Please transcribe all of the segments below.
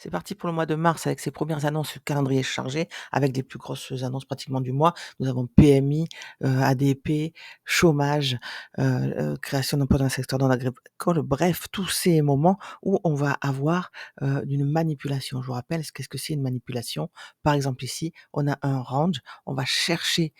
C'est parti pour le mois de mars avec ses premières annonces, calendrier chargé, avec les plus grosses annonces pratiquement du mois. Nous avons PMI, ADP, chômage, création d'emplois dans le secteur non agricole. Bref, tous ces moments où on va avoir, une manipulation. Je vous rappelle, qu'est-ce que c'est une manipulation? Par exemple ici, on a un range, on va chercher,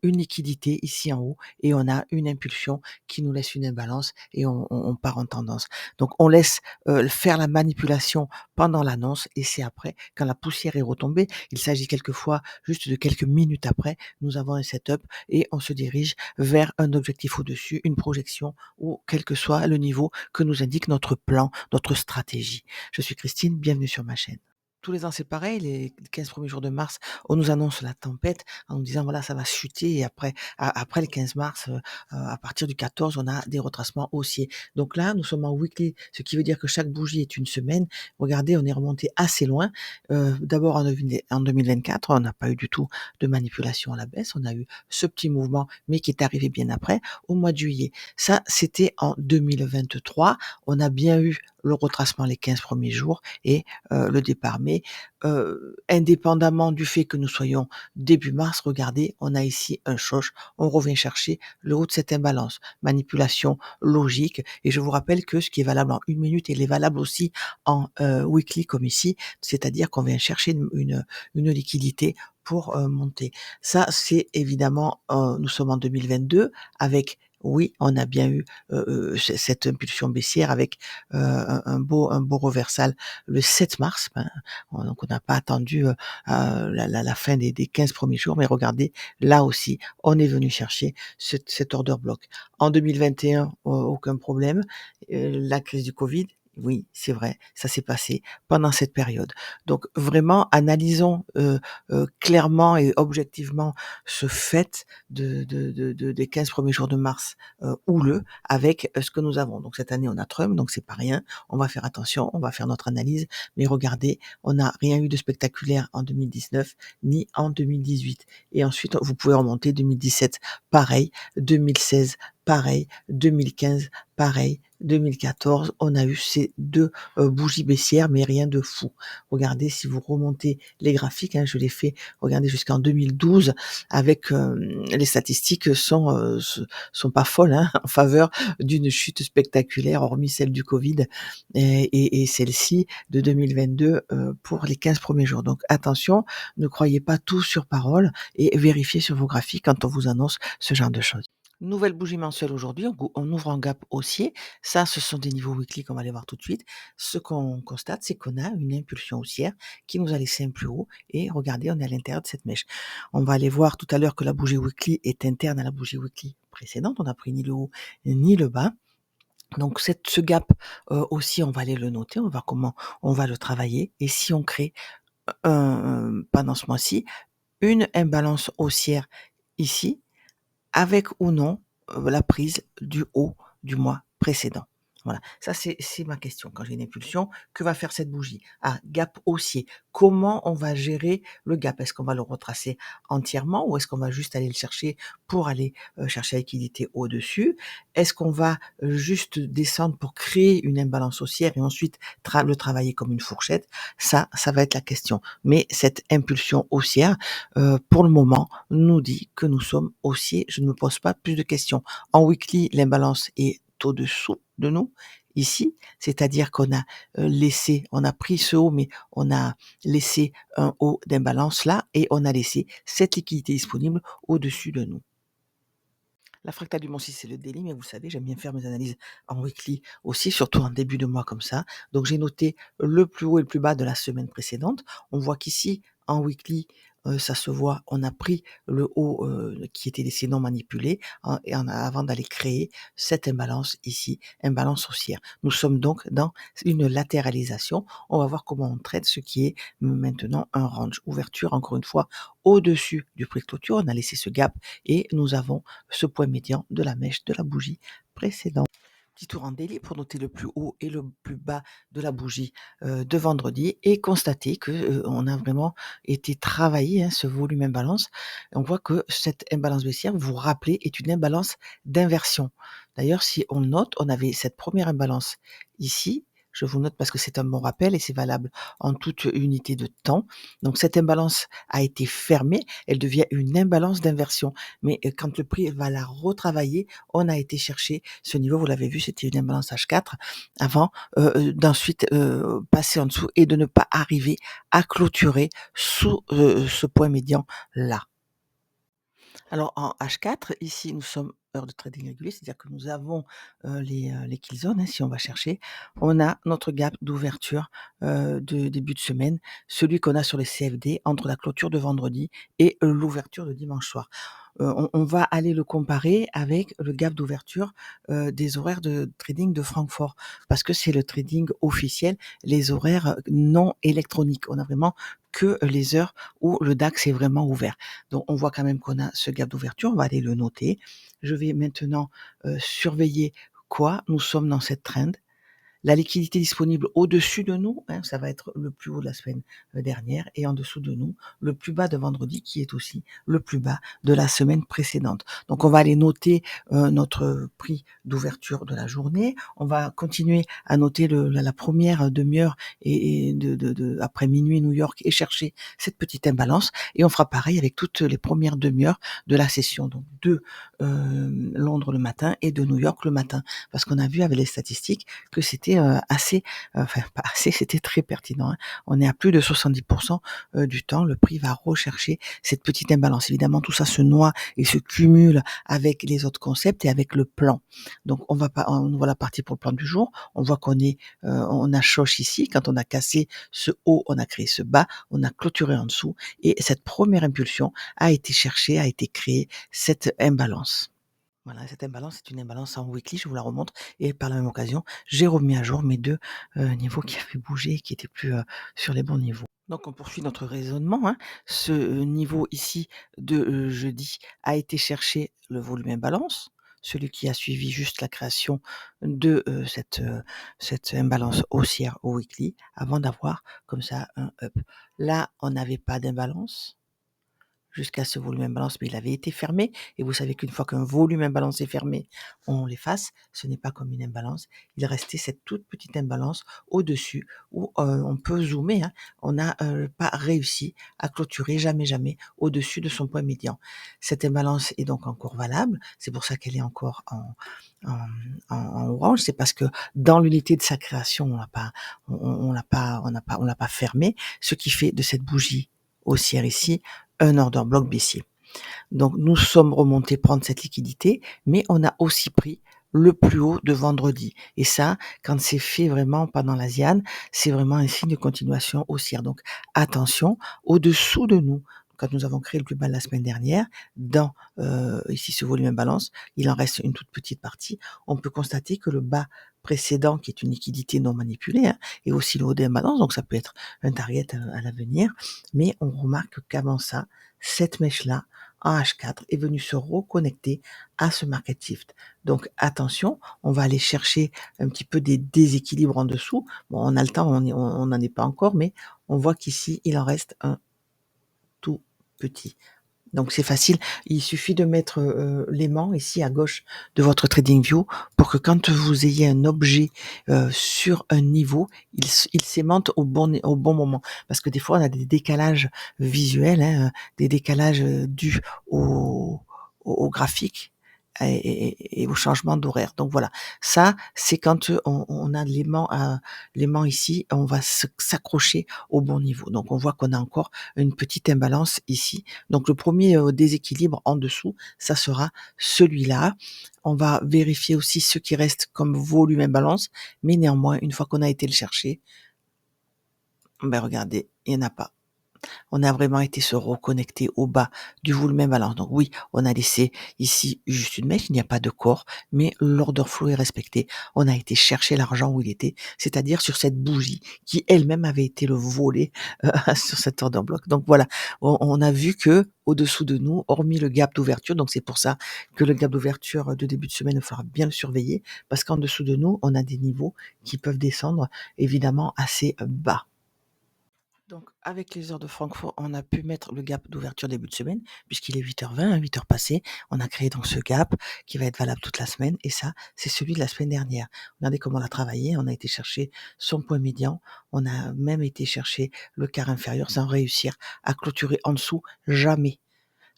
une liquidité ici en haut et on a une impulsion qui nous laisse une imbalance et on part en tendance. Donc on laisse, faire la manipulation pendant l'annonce et c'est après, quand la poussière est retombée, il s'agit quelquefois juste de quelques minutes après, nous avons un setup et on se dirige vers un objectif au-dessus, une projection ou quel que soit le niveau que nous indique notre plan, notre stratégie. Je suis Christine, bienvenue sur ma chaîne. Tous les ans, c'est pareil, les 15 premiers jours de mars, on nous annonce la tempête en nous disant voilà, ça va chuter et après le 15 mars, à partir du 14, on a des retracements haussiers. Donc là, nous sommes en weekly, ce qui veut dire que chaque bougie est une semaine. Regardez, on est remonté assez loin. D'abord en 2024, on n'a pas eu du tout de manipulation à la baisse. On a eu ce petit mouvement, mais qui est arrivé bien après, au mois de juillet. Ça, c'était en 2023. On a bien eu le retracement les 15 premiers jours et le départ. Mais indépendamment du fait que nous soyons début mars, regardez, on a ici un choche, on revient chercher le haut de cette imbalance. Manipulation logique. Et je vous rappelle que ce qui est valable en une minute, il est valable aussi en weekly comme ici, c'est-à-dire qu'on vient chercher une liquidité pour monter. Ça, c'est évidemment, nous sommes en 2022 avec oui, on a bien eu cette impulsion baissière avec un beau reversal le 7 mars. Donc on n'a pas attendu la fin des 15 premiers jours, mais regardez, là aussi, on est venu chercher cet order block. En 2021, aucun problème. La crise du Covid, oui, c'est vrai, ça s'est passé pendant cette période. Donc vraiment, analysons clairement et objectivement ce fait des 15 premiers jours de mars houleux avec ce que nous avons. Donc cette année, on a Trump, donc c'est pas rien. On va faire attention, on va faire notre analyse, mais regardez, on n'a rien eu de spectaculaire en 2019 ni en 2018. Et ensuite, vous pouvez remonter 2017, pareil, 2016, pareil, 2015, pareil, 2014, on a eu ces deux bougies baissières, mais rien de fou. Regardez, si vous remontez les graphiques, je l'ai fait, regardez jusqu'en 2012, avec les statistiques sont pas folles en faveur d'une chute spectaculaire, hormis celle du Covid et celle-ci de 2022 pour les 15 premiers jours. Donc attention, ne croyez pas tout sur parole et vérifiez sur vos graphiques quand on vous annonce ce genre de choses. Nouvelle bougie mensuelle aujourd'hui, on ouvre en gap haussier. Ça, ce sont des niveaux weekly qu'on va aller voir tout de suite. Ce qu'on constate, c'est qu'on a une impulsion haussière qui nous a laissé un plus haut. Et regardez, on est à l'intérieur de cette mèche. On va aller voir tout à l'heure que la bougie weekly est interne à la bougie weekly précédente. On n'a pris ni le haut ni le bas. Donc ce gap aussi, on va aller le noter, on va voir comment on va le travailler. Et si on crée pendant ce mois-ci une imbalance haussière ici, avec ou non la prise du haut du mois précédent. Voilà, ça c'est ma question. Quand j'ai une impulsion, que va faire cette bougie? Ah, gap haussier. Comment on va gérer le gap? Est-ce qu'on va le retracer entièrement ou est-ce qu'on va juste aller le chercher pour aller chercher la liquidité au-dessus? Est-ce qu'on va juste descendre pour créer une imbalance haussière et ensuite le travailler comme une fourchette? Ça va être la question. Mais cette impulsion haussière, pour le moment, nous dit que nous sommes haussiers. Je ne me pose pas plus de questions. En weekly, l'imbalance est au-dessous de nous, ici, c'est-à-dire qu'on a on a pris ce haut, mais on a laissé un haut d'imbalance là, et on a laissé cette liquidité disponible au-dessus de nous. La fractale du Mont 6, c'est le daily, mais vous savez, j'aime bien faire mes analyses en weekly aussi, surtout en début de mois comme ça. Donc j'ai noté le plus haut et le plus bas de la semaine précédente. On voit qu'ici, en weekly, ça se voit, on a pris le haut qui était laissé non manipulé avant d'aller créer cette imbalance ici, imbalance haussière. Nous sommes donc dans une latéralisation. On va voir comment on traite ce qui est maintenant un range. Ouverture, encore une fois, au-dessus du prix de clôture. On a laissé ce gap et nous avons ce point médian de la mèche de la bougie précédente. Petit tour en daily pour noter le plus haut et le plus bas de la bougie de vendredi et constater que on a vraiment été travaillé ce volume imbalance. On voit que cette imbalance baissière, vous vous rappelez, est une imbalance d'inversion. D'ailleurs, si on note, on avait cette première imbalance ici, Je vous note parce que c'est un bon rappel et c'est valable en toute unité de temps. Donc cette imbalance a été fermée, elle devient une imbalance d'inversion. Mais quand le prix va la retravailler, on a été chercher ce niveau, vous l'avez vu, c'était une imbalance H4 avant d'ensuite passer en dessous et de ne pas arriver à clôturer sous ce point médian là. Alors en H4, ici nous sommes heure de trading régulier, c'est-à-dire que nous avons les kill zones, hein, si on va chercher. On a notre gap d'ouverture de début de semaine, celui qu'on a sur les CFD entre la clôture de vendredi et l'ouverture de dimanche soir. On va aller le comparer avec le gap d'ouverture des horaires de trading de Francfort, parce que c'est le trading officiel, les horaires non électroniques. On a vraiment que les heures où le DAX est vraiment ouvert. Donc on voit quand même qu'on a ce gap d'ouverture, on va aller le noter. Je vais maintenant surveiller quoi? Nous sommes dans cette trend. La liquidité disponible au-dessus de nous, hein, ça va être le plus haut de la semaine dernière et en dessous de nous, le plus bas de vendredi qui est aussi le plus bas de la semaine précédente. Donc on va aller noter notre prix d'ouverture de la journée. On va continuer à noter la première demi-heure et après minuit New York et chercher cette petite imbalance. Et on fera pareil avec toutes les premières demi-heures de la session. Donc de Londres le matin et de New York le matin. Parce qu'on a vu avec les statistiques que c'était assez, enfin pas assez, c'était très pertinent, hein. On est à plus de 70% du temps, le prix va rechercher cette petite imbalance. Évidemment, tout ça se noie et se cumule avec les autres concepts et avec le plan. Donc on voit la partie pour le plan du jour. On voit on a choche ici. Quand on a cassé ce haut, on a créé ce bas, on a clôturé en dessous et cette première impulsion a été cherchée, a été créée cette imbalance. Voilà, cette imbalance, c'est une imbalance en weekly, je vous la remontre et par la même occasion, j'ai remis à jour mes 2 niveaux qui avaient bougé et qui étaient plus, sur les bons niveaux. Donc on poursuit notre raisonnement, hein. Ce niveau ici de jeudi a été chercher le volume imbalance, celui qui a suivi juste la création de cette imbalance haussière au weekly avant d'avoir comme ça un up. Là, on n'avait pas d'imbalance jusqu'à ce volume imbalance, mais il avait été fermé. Et vous savez qu'une fois qu'un volume imbalance est fermé, on l'efface. Ce n'est pas comme une imbalance. Il restait cette toute petite imbalance au-dessus où on peut zoomer, hein. On n'a pas réussi à clôturer jamais au-dessus de son point médian. Cette imbalance est donc encore valable. C'est pour ça qu'elle est encore en, en orange. C'est parce que dans l'unité de sa création, on l'a pas fermé, ce qui fait de cette bougie haussière ici un order block baissier. Donc nous sommes remontés prendre cette liquidité, mais on a aussi pris le plus haut de vendredi. Et ça, quand c'est fait vraiment pendant l'Asiane, c'est vraiment un signe de continuation haussière. Donc attention, au-dessous de nous, quand nous avons créé le plus bas de la semaine dernière, dans ici ce volume imbalance, il en reste une toute petite partie. On peut constater que le bas précédent, qui est une liquidité non manipulée, hein, est aussi le haut d'imbalance, donc ça peut être un target à l'avenir. Mais on remarque qu'avant ça, cette mèche-là, en H4, est venue se reconnecter à ce market shift. Donc attention, on va aller chercher un petit peu des déséquilibres en dessous. Bon, on a le temps, on n'en est pas encore, mais on voit qu'ici, il en reste un tout petit. Donc c'est facile, il suffit de mettre l'aimant ici à gauche de votre TradingView pour que quand vous ayez un objet sur un niveau, il s'aimante au bon moment. Parce que des fois on a des décalages visuels, hein, des décalages dus au, au graphique et au changement d'horaire. Donc voilà, ça c'est quand on a l'aimant ici, on va s'accrocher au bon niveau. Donc on voit qu'on a encore une petite imbalance ici. Donc le premier déséquilibre en dessous, ça sera celui-là. On va vérifier aussi ce qui reste comme volume imbalance, mais néanmoins, une fois qu'on a été le chercher, ben regardez, il n'y en a pas. On a vraiment été se reconnecter au bas du volume imbalance. Donc oui, on a laissé ici juste une mèche, il n'y a pas de corps, mais l'order flow est respecté. On a été chercher l'argent où il était, c'est-à-dire sur cette bougie qui elle-même avait été le voler sur cet order block. Donc voilà, on a vu que au-dessous de nous, hormis le gap d'ouverture, donc c'est pour ça que le gap d'ouverture de début de semaine, il faudra bien le surveiller, parce qu'en dessous de nous, on a des niveaux qui peuvent descendre évidemment assez bas. Donc, avec les heures de Francfort, on a pu mettre le gap d'ouverture début de semaine, puisqu'il est 8h20, 8 heures passées. On a créé donc ce gap qui va être valable toute la semaine. Et ça, c'est celui de la semaine dernière. Regardez comment on a travaillé. On a été chercher son point médian. On a même été chercher le quart inférieur sans réussir à clôturer en dessous. Jamais.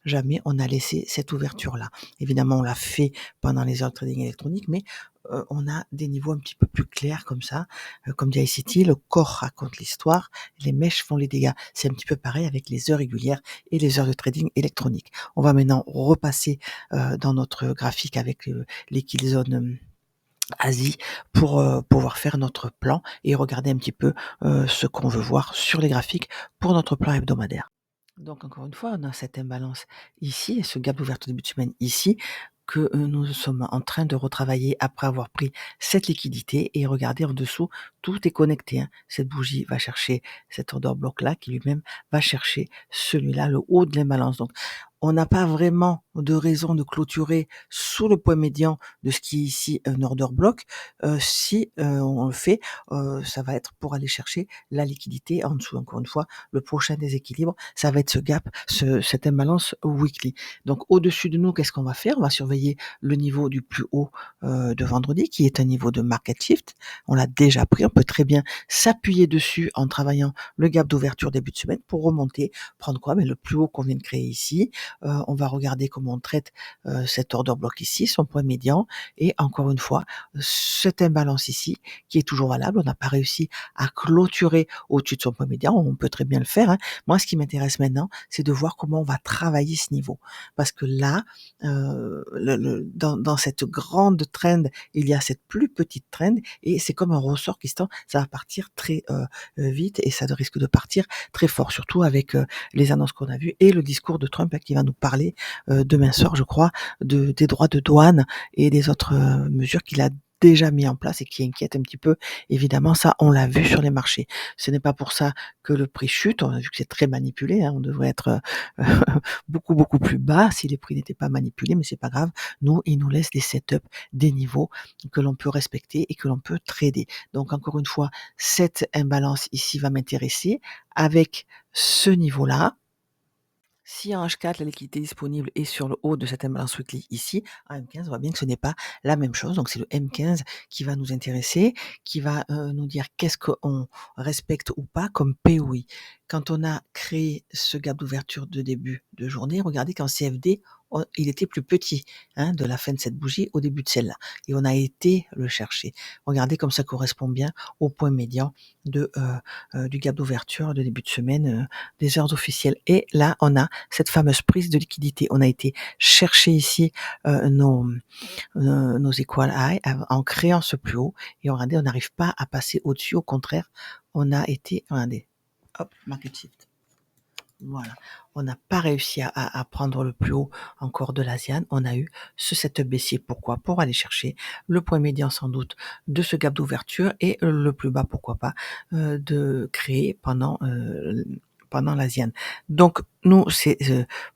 Jamais on a laissé cette ouverture-là. Évidemment, on l'a fait pendant les heures de trading électronique, mais on a des niveaux un petit peu plus clairs comme ça. Comme dit ICT, le corps raconte l'histoire, les mèches font les dégâts. C'est un petit peu pareil avec les heures régulières et les heures de trading électronique. On va maintenant repasser dans notre graphique avec les killzones Asie pour pouvoir faire notre plan et regarder un petit peu ce qu'on veut voir sur les graphiques pour notre plan hebdomadaire. Donc encore une fois, on a cette imbalance ici et ce gap d'ouverture début de semaine ici que nous sommes en train de retravailler après avoir pris cette liquidité et regardez en dessous, tout est connecté, hein. Cette bougie va chercher cet order block là qui lui-même va chercher celui-là, le haut de l'imbalance. Donc on n'a pas vraiment de raison de clôturer sous le point médian de ce qui est ici un order block. Si on le fait, ça va être pour aller chercher la liquidité en dessous. Encore une fois, le prochain déséquilibre, ça va être ce gap, cette imbalance weekly. Donc au-dessus de nous, qu'est-ce qu'on va faire? On va surveiller le niveau du plus haut de vendredi, qui est un niveau de market shift. On l'a déjà pris, on peut très bien s'appuyer dessus en travaillant le gap d'ouverture début de semaine pour remonter, prendre quoi? Le plus haut qu'on vient de créer ici. On va regarder comment on traite cet order block ici, son point médian, et encore une fois, cette imbalance ici, qui est toujours valable. On n'a pas réussi à clôturer au-dessus de son point médian, on peut très bien le faire, hein. Moi, ce qui m'intéresse maintenant, c'est de voir comment on va travailler ce niveau. Parce que là, dans cette grande trend, il y a cette plus petite trend et c'est comme un ressort qui se tend. Ça va partir très vite et ça risque de partir très fort, surtout avec les annonces qu'on a vues et le discours de Trump qui va nous parler demain soir, je crois, des droits de douane et des autres mesures qu'il a déjà mis en place et qui inquiètent un petit peu. Évidemment, ça, on l'a vu sur les marchés. Ce n'est pas pour ça que le prix chute. On a vu que c'est très manipulé, hein. On devrait être beaucoup, beaucoup plus bas si les prix n'étaient pas manipulés, mais c'est pas grave. Nous, ils nous laissent des setups, des niveaux que l'on peut respecter et que l'on peut trader. Donc, encore une fois, cette imbalance ici va m'intéresser avec ce niveau-là. Si en H4, la liquidité disponible est sur le haut de cette imbalance weekly ici, en M15, on voit bien que ce n'est pas la même chose. Donc c'est le M15 qui va nous intéresser, qui va nous dire qu'est-ce qu'on respecte ou pas comme POI. Quand on a créé ce gap d'ouverture de début de journée, regardez qu'en CFD, il était plus petit, hein, de la fin de cette bougie au début de celle-là. Et on a été le chercher. Regardez comme ça correspond bien au point médian du gap d'ouverture de début de semaine des heures officielles. Et là, on a cette fameuse prise de liquidité. On a été chercher ici nos equal high en créant ce plus haut et regardez, on n'arrive pas à passer au-dessus. Au contraire, on a été, regardez, hop, market shift. Voilà, on n'a pas réussi à prendre le plus haut encore de l'Asian. On a eu ce setup baissier. Pourquoi? Pour aller chercher le point médian sans doute de ce gap d'ouverture et le plus bas, pourquoi pas, de créer pendant l'Asian. Donc nous, c'est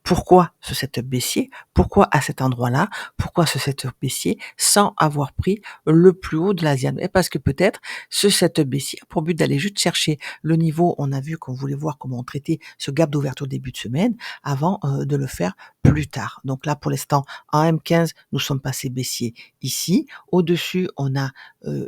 pourquoi ce setup baissier? Pourquoi à cet endroit-là? Pourquoi ce setup baissier sans avoir pris le plus haut de l'Asian? Et parce que peut-être ce setup baissier a pour but d'aller juste chercher le niveau. On a vu qu'on voulait voir comment on traitait ce gap d'ouverture début de semaine avant de le faire plus tard. Donc là, pour l'instant, en M15, nous sommes passés baissier ici. Au-dessus, on a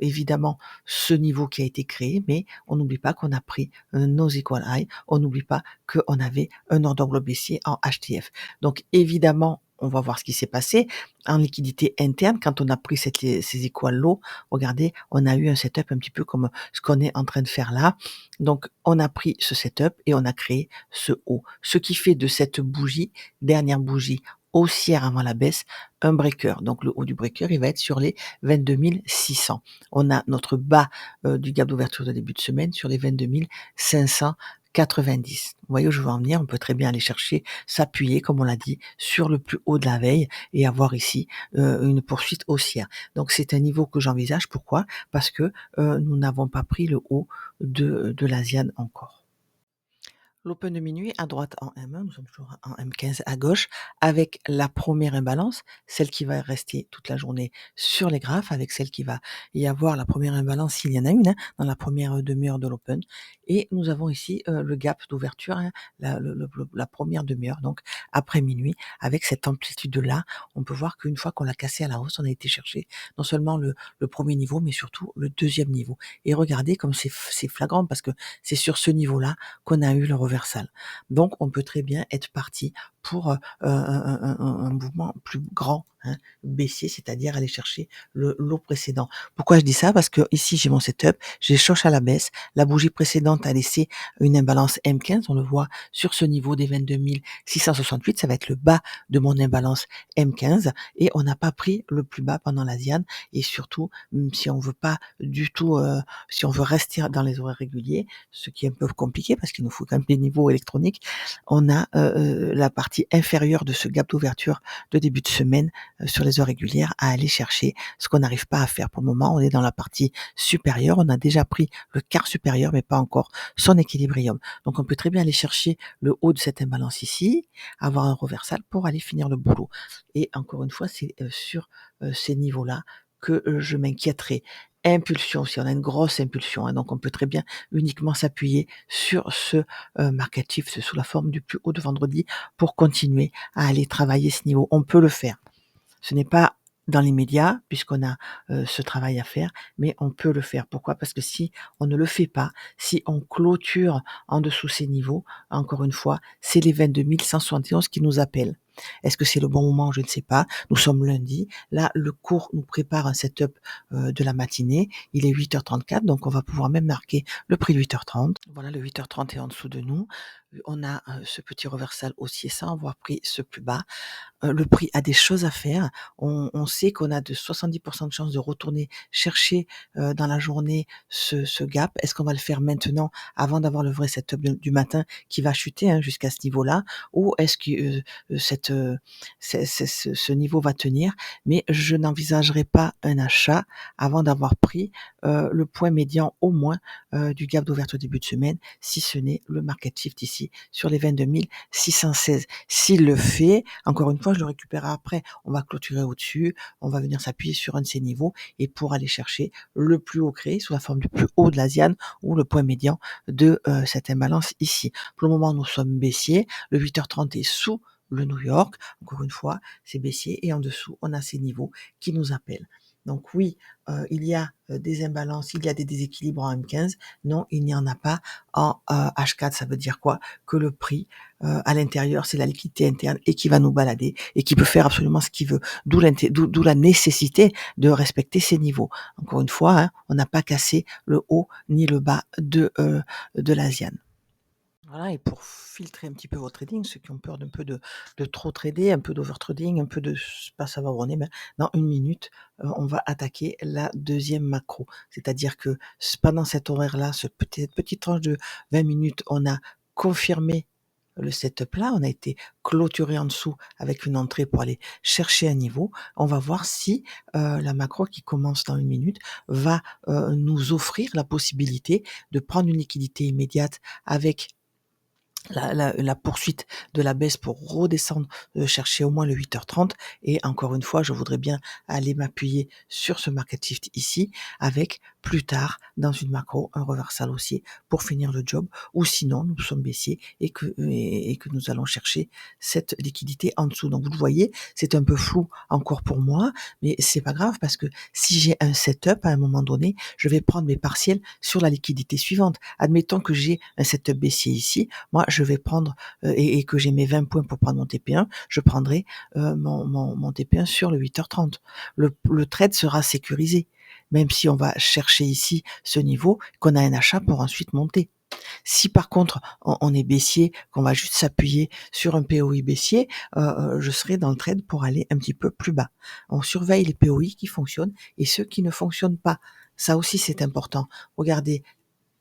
évidemment ce niveau qui a été créé, mais on n'oublie pas qu'on a pris nos equal high. On n'oublie pas qu'on avait un ordre bloc baissier en HTF. Donc évidemment, on va voir ce qui s'est passé en liquidité interne quand on a pris ces equal low. Regardez, on a eu un setup un petit peu comme ce qu'on est en train de faire là. Donc on a pris ce setup et on a créé ce haut, ce qui fait de cette bougie, dernière bougie haussière avant la baisse, un breaker. Donc le haut du breaker, il va être sur les 22 600. On a notre bas du gap d'ouverture de début de semaine sur les 22 590. Vous voyez où je veux en venir? On peut très bien aller chercher, s'appuyer, comme on l'a dit, sur le plus haut de la veille et avoir ici une poursuite haussière. Donc c'est un niveau que j'envisage. Pourquoi? Parce que nous n'avons pas pris le haut de l'Asian encore. L'open de minuit à droite en M1, nous sommes toujours en M15 à gauche, avec la première imbalance, celle qui va rester toute la journée sur les graphes, avec celle qui va y avoir la première imbalance, s'il y en a une, hein, dans la première demi-heure de l'open. Et nous avons ici le gap d'ouverture, hein, la première demi-heure, donc après minuit, avec cette amplitude-là. On peut voir qu'une fois qu'on l'a cassé à la hausse, on a été chercher non seulement le premier niveau, mais surtout le deuxième niveau. Et regardez comme c'est flagrant, parce que c'est sur ce niveau-là qu'on a eu le reversal. Donc on peut très bien être parti pour un mouvement plus grand, hein, baissier, c'est-à-dire aller chercher le lot précédent. Pourquoi je dis ça? Parce que ici j'ai mon setup, j'ai choche à la baisse, la bougie précédente a laissé une imbalance M15, on le voit sur ce niveau des 22 668, ça va être le bas de mon imbalance M15 et on n'a pas pris le plus bas pendant la Diane et surtout si on veut pas du tout, si on veut rester dans les horaires réguliers, ce qui est un peu compliqué parce qu'il nous faut quand même des niveaux électroniques, on a la partie inférieure de ce gap d'ouverture de début de semaine sur les heures régulières à aller chercher, ce qu'on n'arrive pas à faire pour le moment. On est dans la partie supérieure, on a déjà pris le quart supérieur mais pas encore son équilibrium. Donc on peut très bien aller chercher le haut de cette imbalance ici, avoir un reversal pour aller finir le boulot. Et encore une fois, c'est sur ces niveaux-là que je m'inquiéterai. Impulsion, si on a une grosse impulsion, hein, donc on peut très bien uniquement s'appuyer sur ce market shift sous la forme du plus haut de vendredi pour continuer à aller travailler ce niveau. On peut le faire. Ce n'est pas dans l'immédiat puisqu'on a ce travail à faire, mais on peut le faire. Pourquoi? Parce que si on ne le fait pas, si on clôture en dessous ces niveaux, encore une fois, c'est les 22 171 qui nous appellent. Est-ce que c'est le bon moment? Je ne sais pas. Nous sommes lundi. Là, le cours nous prépare un setup de la matinée. Il est 8h34, donc on va pouvoir même marquer le prix de 8h30. Voilà, le 8h30 est en dessous de nous. On a ce petit reversal haussier sans avoir pris ce plus bas. Le prix a des choses à faire. On sait qu'on a de 70% de chances de retourner chercher dans la journée ce gap. Est-ce qu'on va le faire maintenant avant d'avoir le vrai setup du matin qui va chuter hein, jusqu'à ce niveau-là, ou est-ce que ce niveau va tenir? Mais je n'envisagerai pas un achat avant d'avoir pris le point médian au moins du gap d'ouverture début de semaine, si ce n'est le market shift ici sur les 22 616. S'il le fait, encore une fois, je le récupérerai après. On va clôturer au-dessus, on va venir s'appuyer sur un de ces niveaux et pour aller chercher le plus haut créé sous la forme du plus haut de l'Asiane ou le point médian de cette imbalance ici. Pour le moment, nous sommes baissiers. Le 8h30 est sous le New York. Encore une fois, c'est baissier et en dessous, on a ces niveaux qui nous appellent. Donc oui, il y a des imbalances, il y a des déséquilibres en M15. Non, il n'y en a pas en H4. Ça veut dire quoi? Que le prix à l'intérieur, c'est la liquidité interne et qui va nous balader et qui peut faire absolument ce qu'il veut. D'où la nécessité de respecter ces niveaux. Encore une fois, hein, on n'a pas cassé le haut ni le bas de l'Asian. Voilà, et pour filtrer un petit peu votre trading, ceux qui ont peur d'un peu de trop trader, un peu d'overtrading, un peu de pas savoir où on est, ben, dans une minute, on va attaquer la deuxième macro. C'est-à-dire que pendant cet horaire-là, cette petite tranche de 20 minutes, on a confirmé le setup là, on a été clôturé en dessous avec une entrée pour aller chercher un niveau. On va voir si la macro qui commence dans une minute va nous offrir la possibilité de prendre une liquidité immédiate avec la poursuite de la baisse pour redescendre, chercher au moins le 8h30 et encore une fois, je voudrais bien aller m'appuyer sur ce market shift ici avec plus tard dans une macro un reversal haussier pour finir le job ou sinon nous sommes baissiers et que nous allons chercher cette liquidité en dessous. Donc vous le voyez, c'est un peu flou encore pour moi, mais c'est pas grave parce que si j'ai un setup à un moment donné, je vais prendre mes partiels sur la liquidité suivante. Admettons que j'ai un setup baissier ici, moi je vais prendre et que j'ai mes 20 points pour prendre mon TP1, je prendrai mon TP1 sur le 8h30. Le trade sera sécurisé, même si on va chercher ici ce niveau, qu'on a un achat pour ensuite monter. Si par contre on est baissier, qu'on va juste s'appuyer sur un POI baissier, je serai dans le trade pour aller un petit peu plus bas. On surveille les POI qui fonctionnent et ceux qui ne fonctionnent pas. Ça aussi c'est important. Regardez,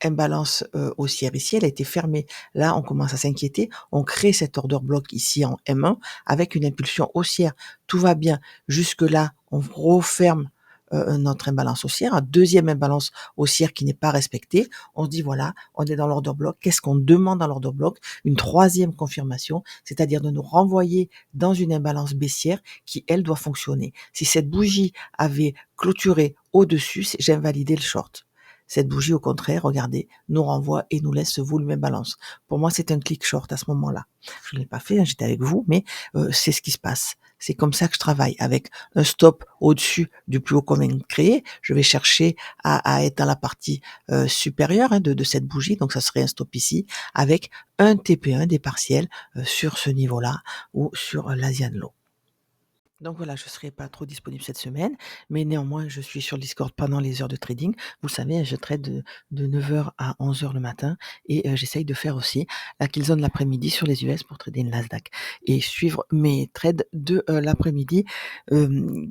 imbalance haussière ici, elle a été fermée. Là, on commence à s'inquiéter. On crée cet order block ici en M1 avec une impulsion haussière. Tout va bien. Jusque là, on referme notre imbalance haussière, un deuxième imbalance haussière qui n'est pas respectée. On se dit: «Voilà, on est dans l'order block». Qu'est-ce qu'on demande dans l'order block? Une troisième confirmation, c'est-à-dire de nous renvoyer dans une imbalance baissière qui, elle, doit fonctionner. Si cette bougie avait clôturé au-dessus, j'ai invalidé le short. Cette bougie, au contraire, regardez, nous renvoie et nous laisse ce volume imbalance. Pour moi, c'est un click short à ce moment-là. Je ne l'ai pas fait, hein, j'étais avec vous, mais c'est ce qui se passe. C'est comme ça que je travaille, avec un stop au-dessus du plus haut commun créé. Je vais chercher à être dans la partie supérieure, hein, de cette bougie, donc ça serait un stop ici, avec un TP1 des partiels sur ce niveau-là ou sur l'Asian Low. Donc voilà, je ne serai pas trop disponible cette semaine, mais néanmoins, je suis sur le Discord pendant les heures de trading. Vous savez, je trade de 9 heures à 11 heures le matin et j'essaye de faire aussi la kill zone l'après-midi sur les US pour trader une Nasdaq et suivre mes trades de l'après-midi,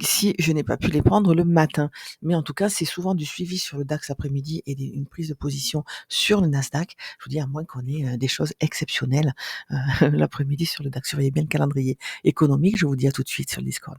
si je n'ai pas pu les prendre le matin. Mais en tout cas, c'est souvent du suivi sur le DAX après-midi et une prise de position sur le Nasdaq. Je vous dis, à moins qu'on ait des choses exceptionnelles l'après-midi sur le DAX. Surveillez bien le calendrier économique. Je vous dis à tout de suite sur le Discord.